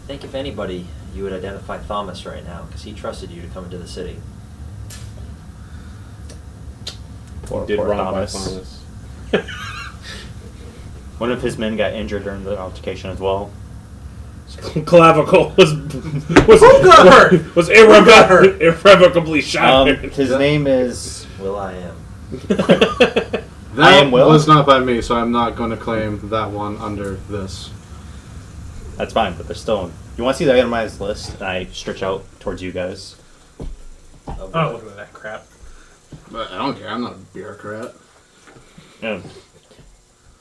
think if anybody, you would identify Thomas right now, because he trusted you to come into the city. Poor Did wrong by Thomas. Thomas. One of his men got injured during the altercation as well. Clavicle was Who got hurt? was Who got hurt? irrevocably shattered. His name is Will I am. That I am Will. was not by me, so I'm not going to claim that one under this. That's fine, but they're still. You want to see the itemized list? And I stretch out towards you guys. Oh, I don't look at that crap. But I don't care. I'm not a bureaucrat. Yeah.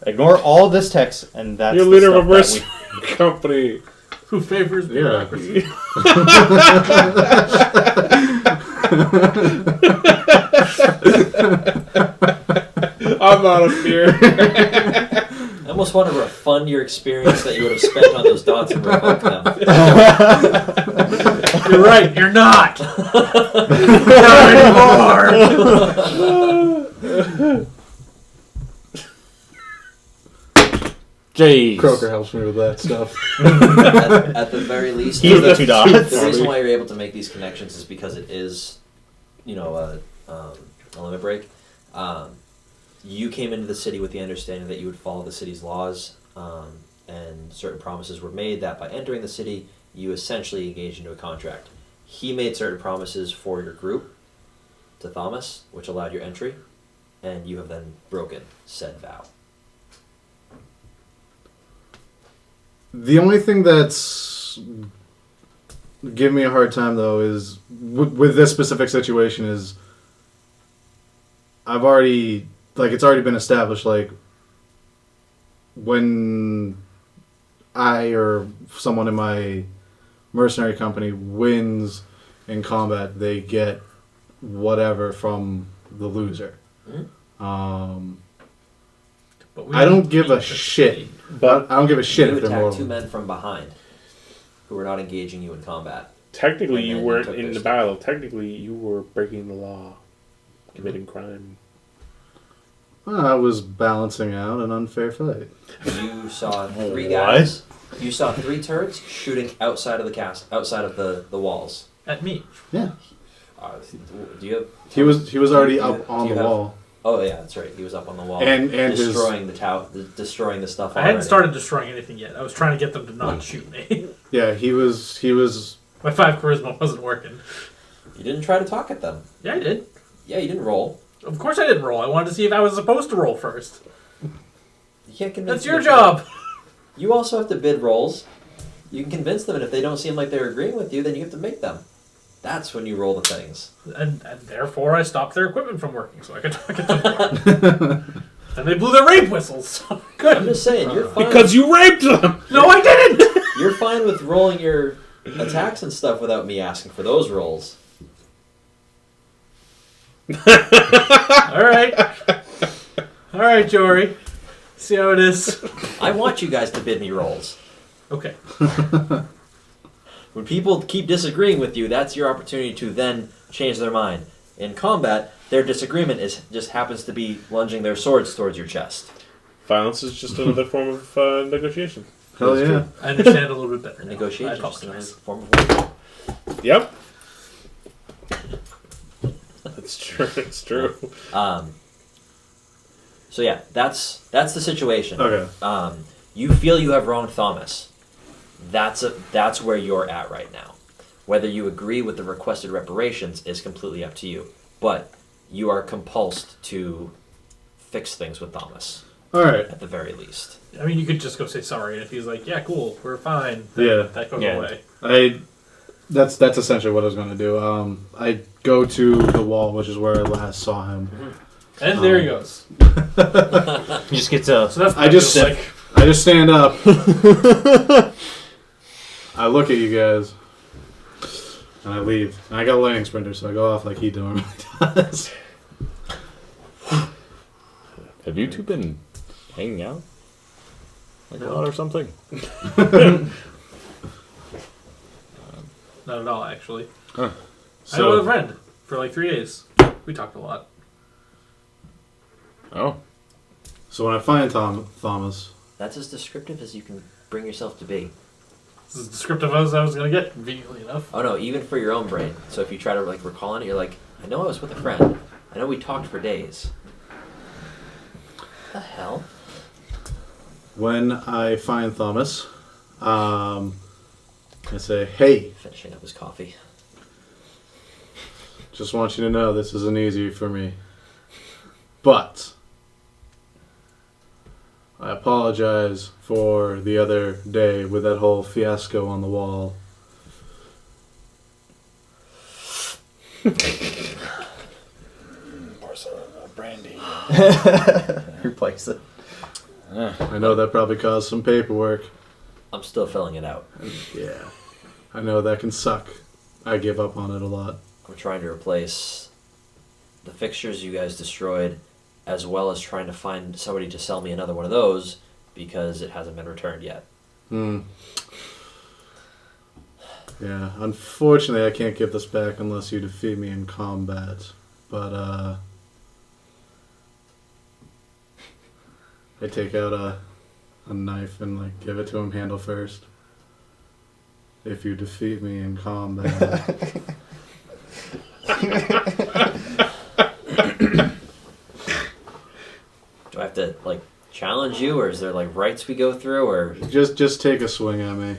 Ignore all this text, and that's You're the leader of a stuff that mercenary company. Who favors bureaucracy? I'm out of fear. I almost want to refund your experience that you would have spent on those dots and revoke them. You're right, you're not! Not anymore! Jeez. Croker helps me with that stuff. At the very least, He's the two dots. the reason why you're able to make these connections is because it is, a limit break. You came into the city with the understanding that you would follow the city's laws, and certain promises were made that by entering the city, you essentially engaged into a contract. He made certain promises for your group to Thomas, which allowed your entry, and you have then broken said vow. The only thing that's giving me a hard time, though, is with this specific situation is I've already, it's already been established, when I or someone in my mercenary company wins in combat, they get whatever from the loser. Mm-hmm. But we I don't give a shit. city. But I don't give a shit You if they're attacked more. two men from behind who were not engaging you in combat. Technically, And you then weren't took in their the stuff. battle. Technically, you were breaking the law, committing crime. I was balancing out an unfair fight. You saw three guys. You saw three turrets shooting outside of the outside of the walls. At me. Yeah. Do you have? He was already do you- up on do the you have- wall. Oh yeah, that's right. He was up on the wall And his- destroying the tower, destroying the stuff. I hadn't already. started destroying anything yet. I was trying to get them to not shoot me. Yeah, he was My 5 charisma wasn't working. You didn't try to talk at them. Yeah, I did. Yeah, you didn't roll. Of course I didn't roll. I wanted to see if I was supposed to roll first. You can't convince. That's your them. job. You also have to bid rolls. You can convince them, and if they don't seem like they're agreeing with you, then you have to make them. That's when you roll the things. And therefore I stopped their equipment from working so I could talk at them more. And they blew their rape whistles. Good. I'm just saying, you're fine. Because you raped them! No, I didn't! You're fine with rolling your attacks and stuff without me asking for those rolls. Alright. Alright, Jory. See how it is. I want you guys to bid me rolls. Okay. When people keep disagreeing with you, that's your opportunity to then change their mind. In combat, their disagreement just happens to be lunging their swords towards your chest. Violence is just another form of negotiation. Hell yeah. I understand a little bit better. And now. negotiation I is just another apologize. form of war. Yep. That's true. It's true. So yeah, that's the situation. Okay. You feel you have wronged Thomas. That's where you're at right now. Whether you agree with the requested reparations is completely up to you. But you are compulsed to fix things with Thomas. Alright. At the very least. I mean, you could just go say sorry, and if he's like, yeah, cool, we're fine, then Yeah. that goes Yeah. away. That's essentially what I was going to do. I go to the wall, which is where I last saw him. And there he goes. You just get to. So that's what I it just feels like. I just stand up. I look at you guys. And I leave. And I got a lightning sprinter, so I go off like he normally does. Have you two been hanging out? Like a lot or something? Not at all, actually. Huh. I know a friend for like 3 days. We talked a lot. Oh. So when I find Thomas, That's as descriptive as you can bring yourself to be. as descriptive as I was going to get, conveniently enough. Oh no, even for your own brain. So if you try to like recall on it, you're like, I know I was with a friend. I know we talked for days. What the hell? When I find Thomas, I say, hey, Finishing up his coffee. just want you to know this isn't easy for me. But I apologize for the other day with that whole fiasco on the wall. Pour some brandy. Replace it. I know that probably caused some paperwork. I'm still filling it out. Yeah. I know that can suck. I give up on it a lot. I'm trying to replace the fixtures you guys destroyed, as well as trying to find somebody to sell me another one of those because it hasn't been returned yet. Yeah, unfortunately I can't give this back unless you defeat me in combat. But, I take out a knife and, like, give it to him handle first. If you defeat me in combat. Do I have to like challenge you, or is there like rights we go through, or Just take a swing at me.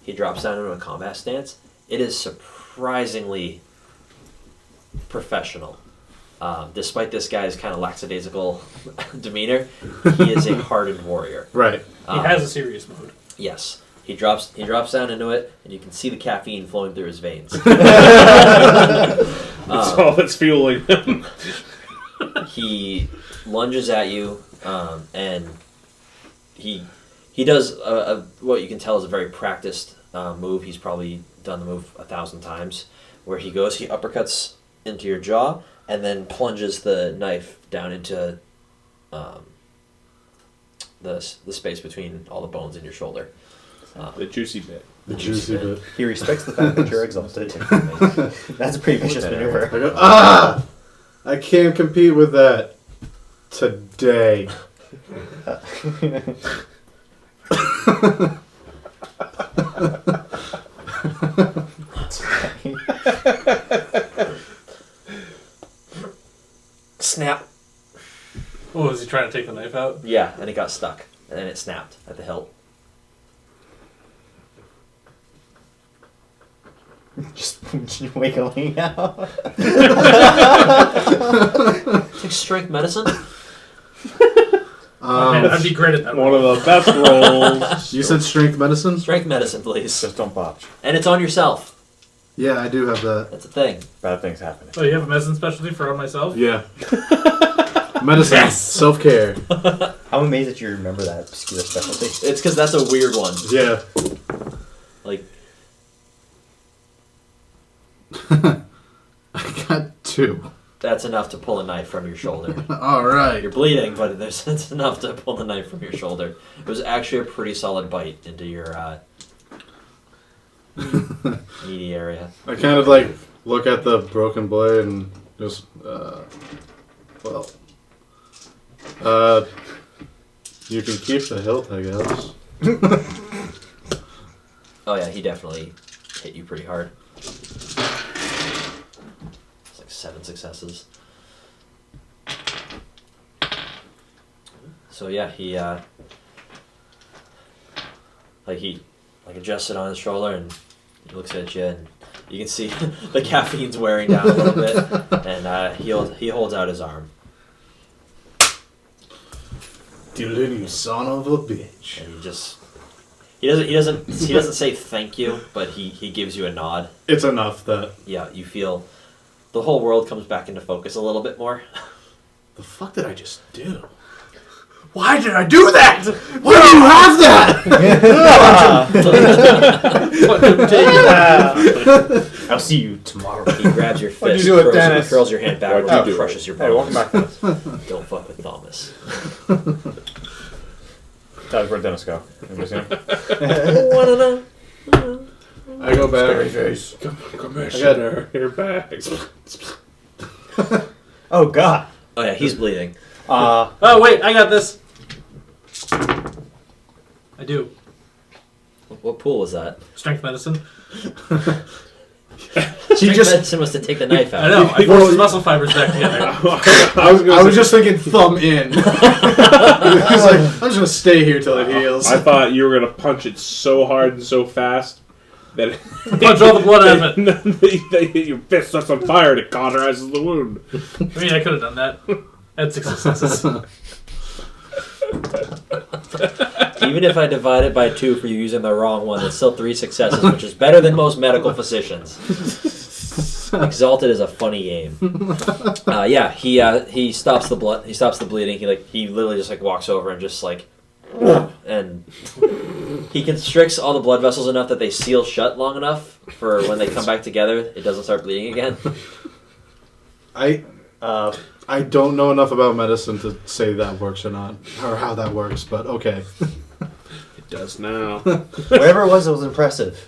he drops down into a combat stance? It is surprisingly professional. Despite this guy's kind of lackadaisical demeanor, he is a hardened warrior. Right. He has a serious mode. Yes. He drops down into it, and you can see the caffeine flowing through his veins. It's all that's fueling him. He lunges at you, and he does what you can tell is a very practiced move. He's probably done the move 1,000 times, where he uppercuts into your jaw, and then plunges the knife down into the space between all the bones in your shoulder. The juicy bit. The juicy bit. He respects the fact that you're exalted. That's a pretty vicious maneuver. I go, I can't compete with that today. Snap. Oh, is he trying to take the knife out? Yeah, and it got stuck, and then it snapped at the hilt. Just wiggling out. Take strength medicine. Man, I'd be great at that. One of the best rolls. You said strength medicine? Strength medicine, please. Just don't botch. And it's on yourself. Yeah, I do have that. That's a thing. Bad things happening. Oh, you have a medicine specialty for on myself? Yeah. Medicine. Yes! Self-care. I'm amazed that you remember that obscure specialty. It's because that's a weird one. Yeah. Like, I got 2. that's enough to pull a knife from your shoulder. Alright. You're bleeding, but it's enough to pull the knife from your shoulder. It was actually a pretty solid bite into your meaty area. I kind of like look at the broken blade and just, you can keep the hilt, I guess. Oh yeah, he definitely hit you pretty hard. It's like 7 successes. So yeah, he adjusts it on his shoulder and he looks at you and you can see the caffeine's wearing down a little bit and he holds out his arm. You son of a bitch. And he doesn't say thank you, but he gives you a nod. It's enough that... Yeah, you feel the whole world comes back into focus a little bit more. The fuck did I just do? Why did I do that? Why do you have that? I'll see you tomorrow. He grabs your What'd fist, you do with Dennis? curls your hand backwards, What'd and you do? crushes your Hey, welcome bones. back to this. Don't fuck with Thomas. Tell where'd Dennis go? Anybody seen him? I go back. Face. Commissioner, you're back. Oh God. Oh yeah, he's bleeding. Oh wait, I got this. I do. What pool was that? Strength medicine. Strength medicine was to take the knife out. I know. I forced his muscle fibers back together. I was just thinking thumb in. He's like, I'm just gonna stay here till it heals. I thought you were gonna punch it so hard and so fast that Punch all the blood out of it. your fist sets on fire and it cauterizes the wound. I mean, I could have done that. I had 6 successes. Even if I divide it by 2 for you using the wrong one, it's still 3 successes, which is better than most medical physicians. Exalted is a funny game. Yeah, he stops the blood. He stops the bleeding. He literally just walks over and just and he constricts all the blood vessels enough that they seal shut long enough for when they come back together, it doesn't start bleeding again. I don't know enough about medicine to say that works or not, or how that works, but okay. It does now. Whatever it was impressive.